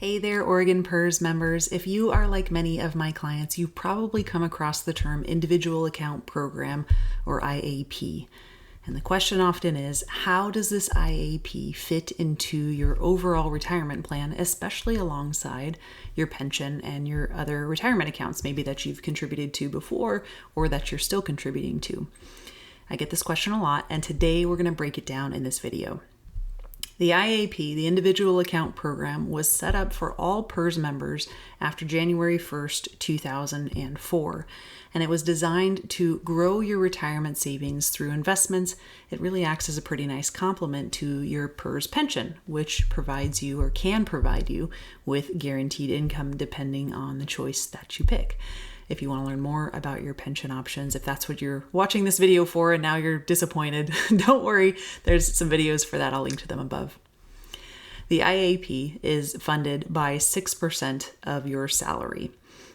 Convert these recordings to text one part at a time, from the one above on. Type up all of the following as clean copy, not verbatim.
Hey there, Oregon PERS members. If you are like many of my clients, you've probably come across the term Individual Account Program, or IAP. And the question often is, how does this IAP fit into your overall retirement plan, especially alongside your pension and your other retirement accounts, maybe that you've contributed to before or that you're still contributing to? I get this question a lot, and today we're going to break it down in this video. The IAP, the Individual Account Program, was set up for all PERS members after January 1st, 2004, and it was designed to grow your retirement savings through investments. It really acts as a pretty nice complement to your PERS pension, which provides you or can provide you with guaranteed income depending on the choice that you pick. If you want to learn more about your pension options, if that's what you're watching this video for and now you're disappointed, don't worry, there's some videos for that. I'll link to them above. The IAP is funded by 6% of your salary.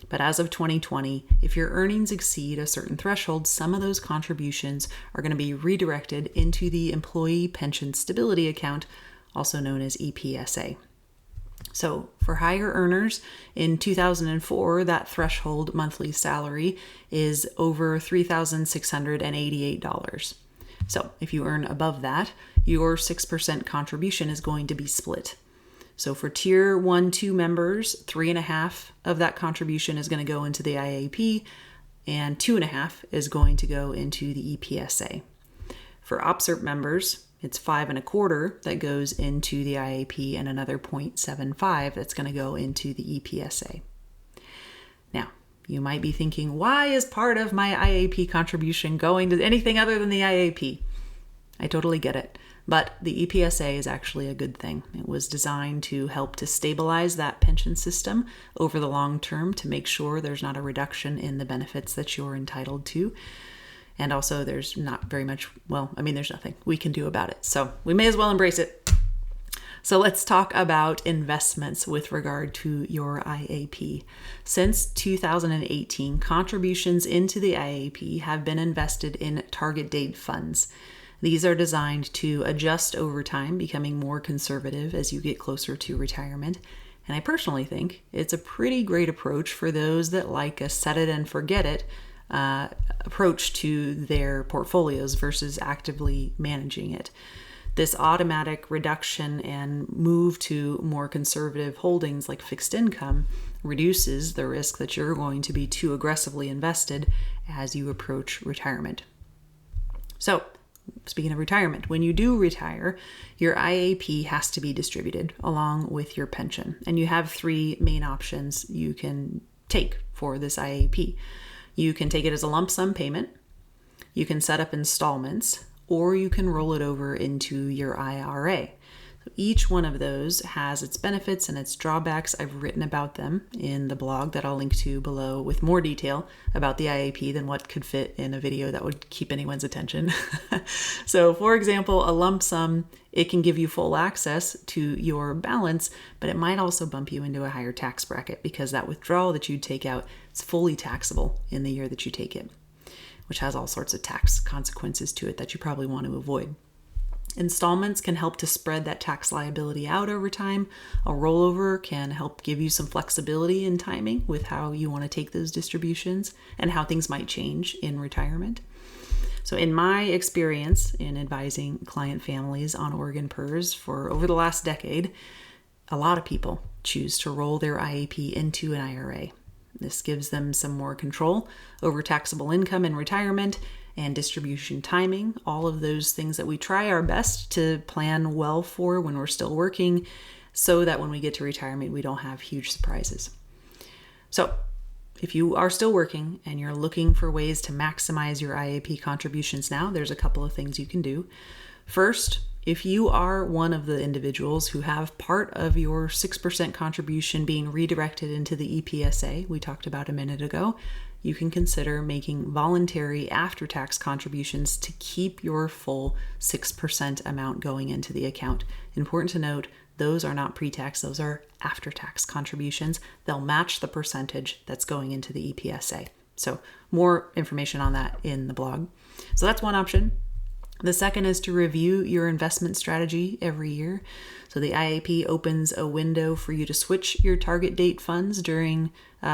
But as of 2020, if your earnings exceed a certain threshold, some of those contributions are going to be redirected into the Employee Pension Stability Account, also known as EPSA. So for higher earners in 2004, that threshold monthly salary is over $3,688. So if you earn above that, your 6% contribution is going to be split. So for Tier 1, 2 members, 3.5 of that contribution is going to go into the IAP, and 2.5 is going to go into the EPSA. For OPSERP members, it's 5.25 that goes into the IAP and another 0.75 that's going to go into the EPSA. Now, you might be thinking, why is part of my IAP contribution going to anything other than the IAP? I totally get it, but the EPSA is actually a good thing. It was designed to help to stabilize that pension system over the long term to make sure there's not a reduction in the benefits that you're entitled to. And also there's not very much, there's nothing we can do about it. So we may as well embrace it. So let's talk about investments with regard to your IAP. Since 2018, contributions into the IAP have been invested in target date funds. These are designed to adjust over time, becoming more conservative as you get closer to retirement. And I personally think it's a pretty great approach for those that like a set it and forget it approach to their portfolios versus actively managing it. This automatic reduction and move to more conservative holdings like fixed income reduces the risk that you're going to be too aggressively invested as you approach retirement. So, speaking of retirement, when you do retire, your IAP has to be distributed along with your pension. And you have 3 main options you can take for this IAP. You can take it as a lump sum payment, you can set up installments, or you can roll it over into your IRA. So each one of those has its benefits and its drawbacks. I've written about them in the blog that I'll link to below with more detail about the IAP than what could fit in a video that would keep anyone's attention. So for example, a lump sum, it can give you full access to your balance, but it might also bump you into a higher tax bracket because that withdrawal that you take out is fully taxable in the year that you take it, which has all sorts of tax consequences to it that you probably want to avoid. Installments can help to spread that tax liability out over time. A rollover can help give you some flexibility in timing with how you want to take those distributions and how things might change in retirement. So in my experience in advising client families on Oregon PERS for over the last decade, a lot of people choose to roll their IAP into an IRA. This gives them some more control over taxable income in retirement and distribution timing, all of those things that we try our best to plan well for when we're still working so that when we get to retirement, we don't have huge surprises. So if you are still working and you're looking for ways to maximize your IAP contributions now, there's a couple of things you can do. First, if you are one of the individuals who have part of your 6% contribution being redirected into the EPSA we talked about a minute ago, you can consider making voluntary after-tax contributions to keep your full 6% amount going into the account. Important to note, those are not pre-tax, those are after-tax contributions. They'll match the percentage that's going into the EPSA. So more information on that in the blog. So that's one option. The second is to review your investment strategy every year. So the IAP opens a window for you to switch your target date funds during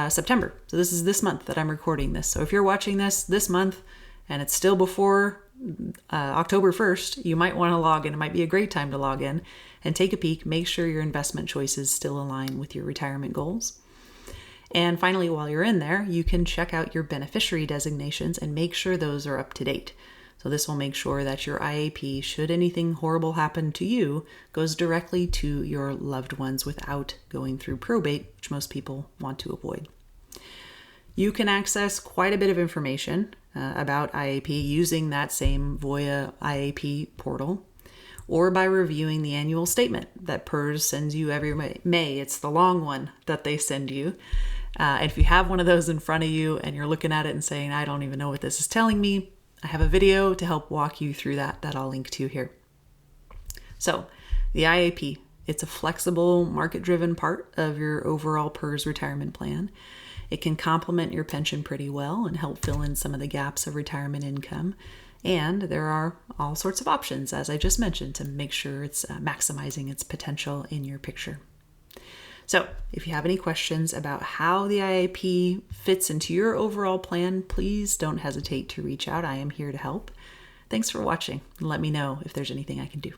September. So this is this month that I'm recording this. So if you're watching this month and it's still before October 1st, you might want to log in. It might be a great time to log in and take a peek. Make sure your investment choices still align with your retirement goals. And finally, while you're in there, you can check out your beneficiary designations and make sure those are up to date. So this will make sure that your IAP, should anything horrible happen to you, goes directly to your loved ones without going through probate, which most people want to avoid. You can access quite a bit of information about IAP using that same Voya IAP portal, or by reviewing the annual statement that PERS sends you every May. It's the long one that they send you. If you have one of those in front of you and you're looking at it and saying, I don't even know what this is telling me, I have a video to help walk you through that I'll link to here. So the IAP, it's a flexible, market-driven part of your overall PERS retirement plan. It can complement your pension pretty well and help fill in some of the gaps of retirement income. And there are all sorts of options, as I just mentioned, to make sure it's maximizing its potential in your picture. So if you have any questions about how the IAP fits into your overall plan, please don't hesitate to reach out. I am here to help. Thanks for watching, and let me know if there's anything I can do.